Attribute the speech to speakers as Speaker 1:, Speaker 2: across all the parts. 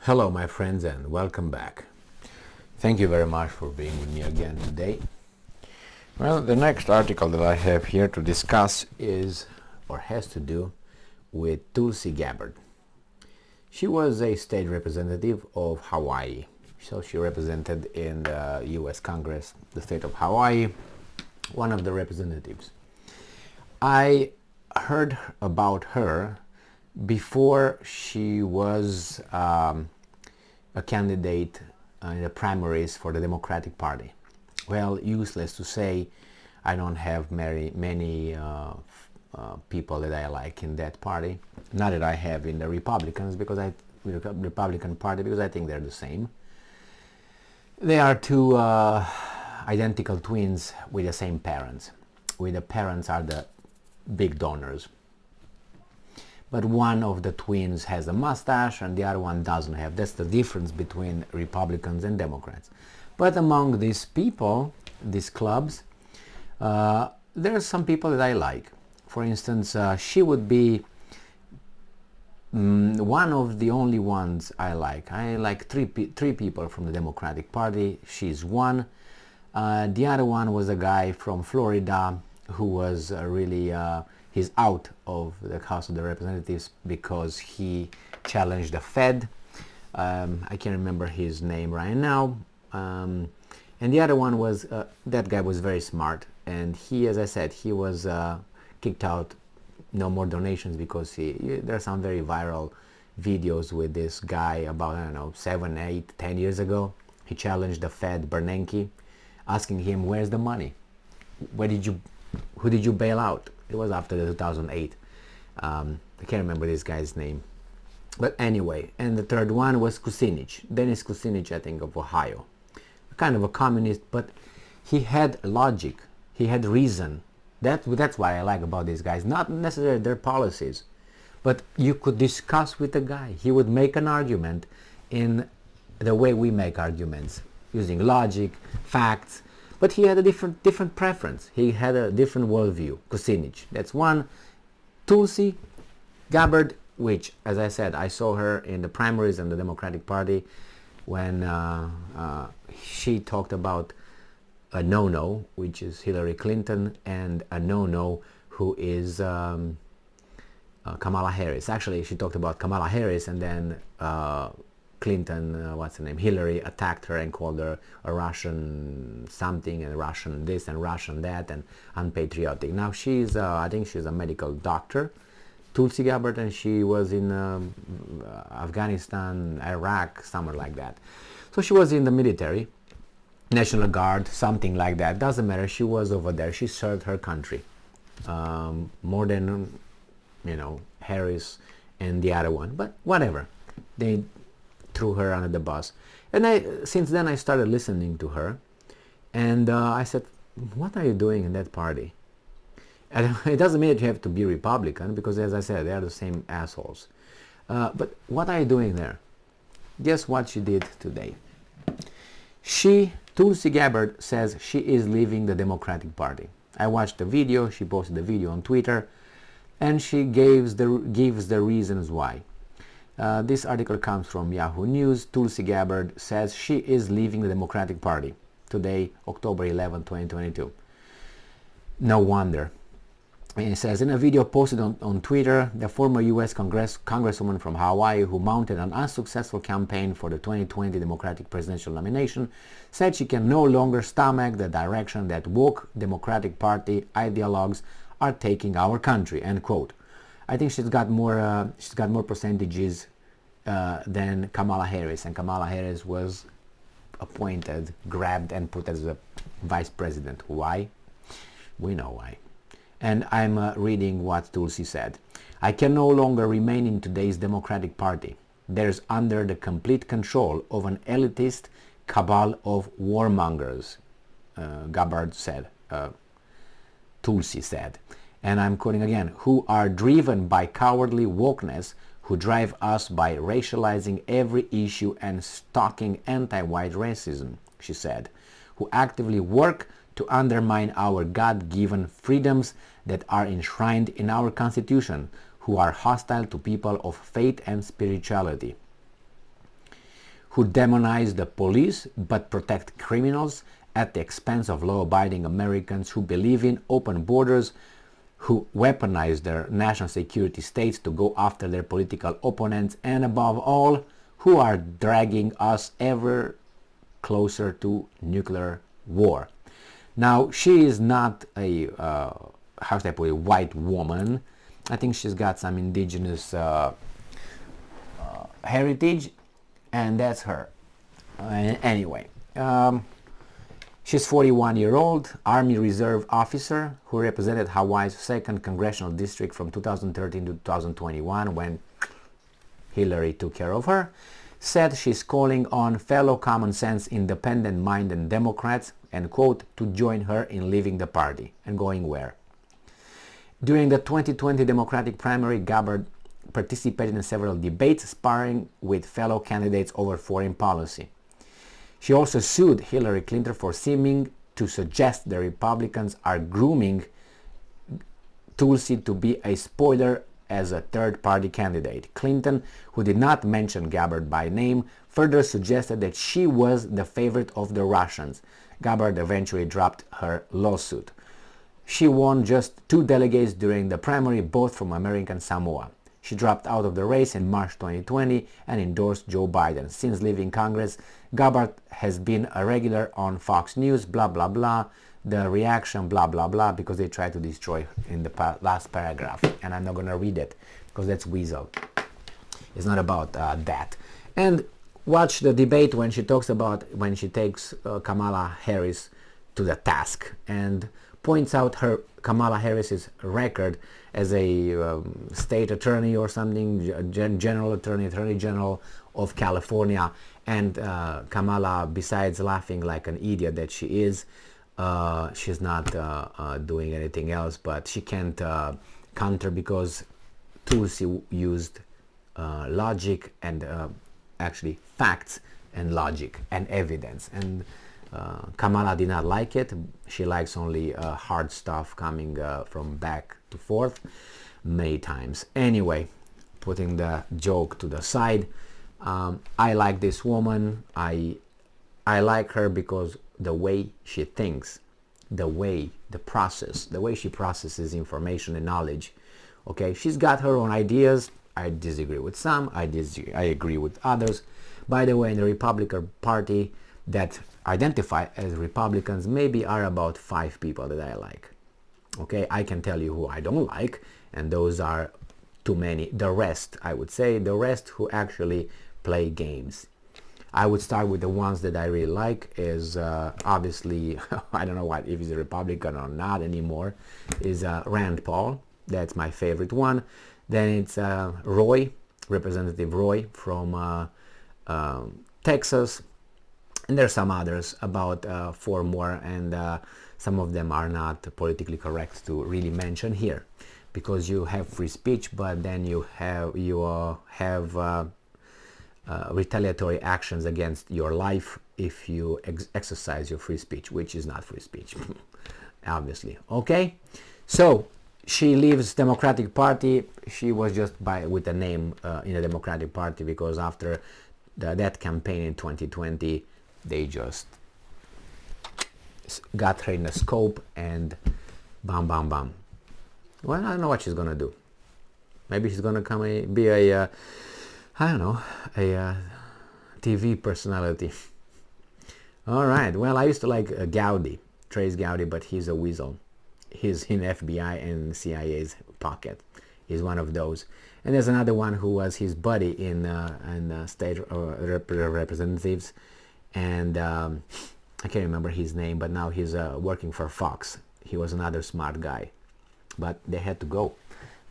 Speaker 1: Hello my friends and welcome back. Thank you very much for being with me again today. Well, the next article that I have here to discuss is or has to do with Tulsi Gabbard. She was a state representative of Hawaii. So she represented in the US Congress the state of Hawaii, one of the representatives. I heard about her before she was a candidate in the primaries for the Democratic Party. Well, useless to say, I don't have many people that I like in that party. Not that I have in the Republicans, because Republican Party, because I think they're the same. They are two identical twins with the same parents. With the parents are the big donors. But one of the twins has a mustache and the other one doesn't have. That's the difference between Republicans and Democrats. But among these people, these clubs, there are some people that I like. For instance, she would be one of the only ones I like. I like three people from the Democratic Party. She's one. The other one was a guy from Florida who was really... he's out of the House of the Representatives because he challenged the Fed. I can't remember his name right now. And the other one was, that guy was very smart. And he, as I said, he was kicked out, no more donations, because there are some very viral videos with this guy about, I don't know, 7, 8, 10 years ago. He challenged the Fed, Bernanke, asking him, where's the money? Who did you bail out? It was after the 2008. I can't remember this guy's name. But anyway, and the third one was Kucinich. Dennis Kucinich, I think, of Ohio. Kind of a communist, but he had logic. He had reason. That's what I like about these guys. Not necessarily their policies, but you could discuss with the guy. He would make an argument in the way we make arguments, using logic, facts. But he had a different preference. He had a different worldview. Kucinich, that's one. Tulsi Gabbard, which, as I said, I saw her in the primaries in the Democratic Party when she talked about a no-no, which is Hillary Clinton, and a no-no, who is Kamala Harris. Actually, she talked about Kamala Harris, and then Clinton, what's her name, Hillary, attacked her and called her a Russian something, and Russian this and Russian that, and unpatriotic. Now she's, I think she's a medical doctor, Tulsi Gabbard, and she was in Afghanistan, Iraq, somewhere like that. So she was in the military, National Guard, something like that. Doesn't matter. She was over there. She served her country more than, Harris and the other one. But whatever. They threw her under the bus. And since then I started listening to her, and I said, what are you doing in that party? And it doesn't mean that you have to be Republican, because, as I said, they are the same assholes. But what are you doing there? Guess what she did today? Tulsi Gabbard, says she is leaving the Democratic Party. I watched the video. She posted the video on Twitter, and she gives the reasons why. This article comes from Yahoo News. Tulsi Gabbard says she is leaving the Democratic Party today, October 11, 2022. No wonder. And it says, in a video posted on Twitter, the former U.S. Congresswoman from Hawaii, who mounted an unsuccessful campaign for the 2020 Democratic presidential nomination, said she can no longer stomach the direction that woke Democratic Party ideologues are taking our country. End quote. I think she's got more percentages than Kamala Harris, and Kamala Harris was appointed, grabbed, and put as a vice president. Why? We know why. And I'm reading what Tulsi said. I can no longer remain in today's Democratic Party. There's under the complete control of an elitist cabal of warmongers, Gabbard said, Tulsi said. And I'm quoting again, who are driven by cowardly wokeness, who drive us by racializing every issue and stalking anti-white racism, she said, who actively work to undermine our God-given freedoms that are enshrined in our Constitution, who are hostile to people of faith and spirituality. who demonize the police but protect criminals at the expense of law-abiding Americans who believe in open borders, who weaponize their national security states to go after their political opponents, and above all, who are dragging us ever closer to nuclear war. Now, she is not a, how should I put it, white woman. I think she's got some indigenous heritage, and that's her. Anyway, she's 41-year-old Army Reserve officer who represented Hawaii's 2nd Congressional District from 2013 to 2021 when Hillary took care of her. Said she's calling on fellow common sense, independent-minded Democrats, and quote, to join her in leaving the party. And going where? During the 2020 Democratic primary, Gabbard participated in several debates, sparring with fellow candidates over foreign policy. She also sued Hillary Clinton for seeming to suggest the Republicans are grooming Tulsi to be a spoiler as a third-party candidate. Clinton, who did not mention Gabbard by name, further suggested that she was the favorite of the Russians. Gabbard eventually dropped her lawsuit. She won just 2 delegates during the primary, both from American Samoa. She dropped out of the race in March 2020 and endorsed Joe Biden. Since leaving Congress, Gabbard has been a regular on Fox News, blah blah blah, the reaction, blah blah blah, because they tried to destroy her in the last paragraph, and I'm not going to read it because that's weasel. It's not about that. And watch the debate when she talks about when she takes Kamala Harris to the task and points out her Kamala Harris's record as a state attorney or something, general attorney, attorney general of California, and Kamala, besides laughing like an idiot that she is, she's not doing anything else, but she can't counter because Tulsi used logic and actually facts and logic and evidence, and Kamala did not like it. She likes only hard stuff coming from back to forth many times. Anyway, putting the joke to the side, I like this woman. I like her because the way she thinks, the way she processes information and knowledge. Okay, she's got her own ideas. I disagree with some, I agree with others. By the way, in the Republican Party that identify as Republicans maybe are about 5 people that I like. Okay, I can tell you who I don't like, and those are too many. The rest, I would say, the rest who actually play games. I would start with the ones that I really like is obviously, I don't know what if he's a Republican or not anymore, is Rand Paul. That's my favorite one. Then it's Roy, Representative Roy from Texas. And there's some others, about 4 more, and some of them are not politically correct to really mention here, because you have free speech, but then you have retaliatory actions against your life if you exercise your free speech, which is not free speech, obviously. Okay, so she leaves Democratic Party. She was just with a name in the Democratic Party because after that campaign in 2020, they just got her in the scope and bam, bam, bam. Well, I don't know what she's gonna do. Maybe she's gonna be a, I don't know, a TV personality. All right. Well, I used to like Gowdy, Trace Gowdy, but he's a weasel. He's in FBI and CIA's pocket. He's one of those. And there's another one who was his buddy in state representatives. And I can't remember his name, but now he's working for Fox. He was another smart guy, but they had to go.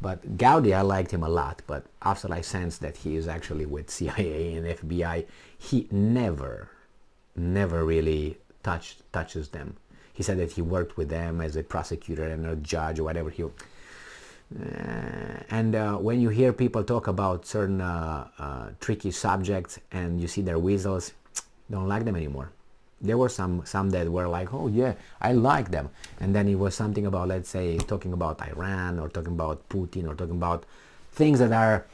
Speaker 1: But Gowdy, I liked him a lot, but after I sensed that he is actually with CIA and FBI, he never really touches them. He said that he worked with them as a prosecutor and a judge or whatever. When you hear people talk about certain tricky subjects and you see their weasels, don't like them anymore. There were some that were like, oh yeah, I like them. And then it was something about, let's say, talking about Iran or talking about Putin or talking about things that are,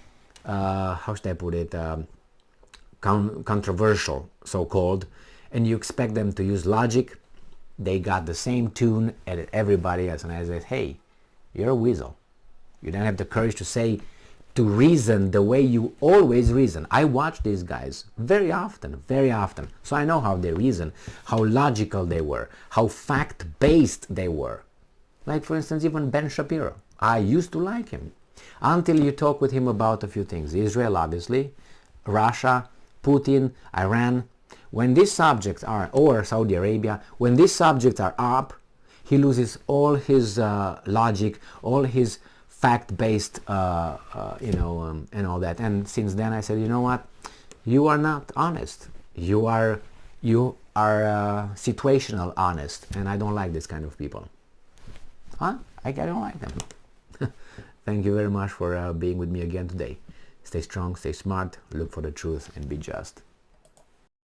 Speaker 1: how should I put it, controversial, so-called, and you expect them to use logic, they got the same tune at everybody else. And I said, hey, you're a weasel. You don't have the courage to reason the way you always reason. I watch these guys very often, so I know how they reason, how logical they were, how fact-based they were. Like, for instance, even Ben Shapiro. I used to like him until you talk with him about a few things. Israel, obviously, Russia, Putin, Iran. When these subjects are, or Saudi Arabia, when these subjects are up, he loses all his logic, all his fact-based, and all that. And since then I said, you know what? You are not honest. You are situational honest, and I don't like this kind of people. I don't like them. Thank you very much for being with me again today. Stay strong, stay smart, look for the truth, and be just.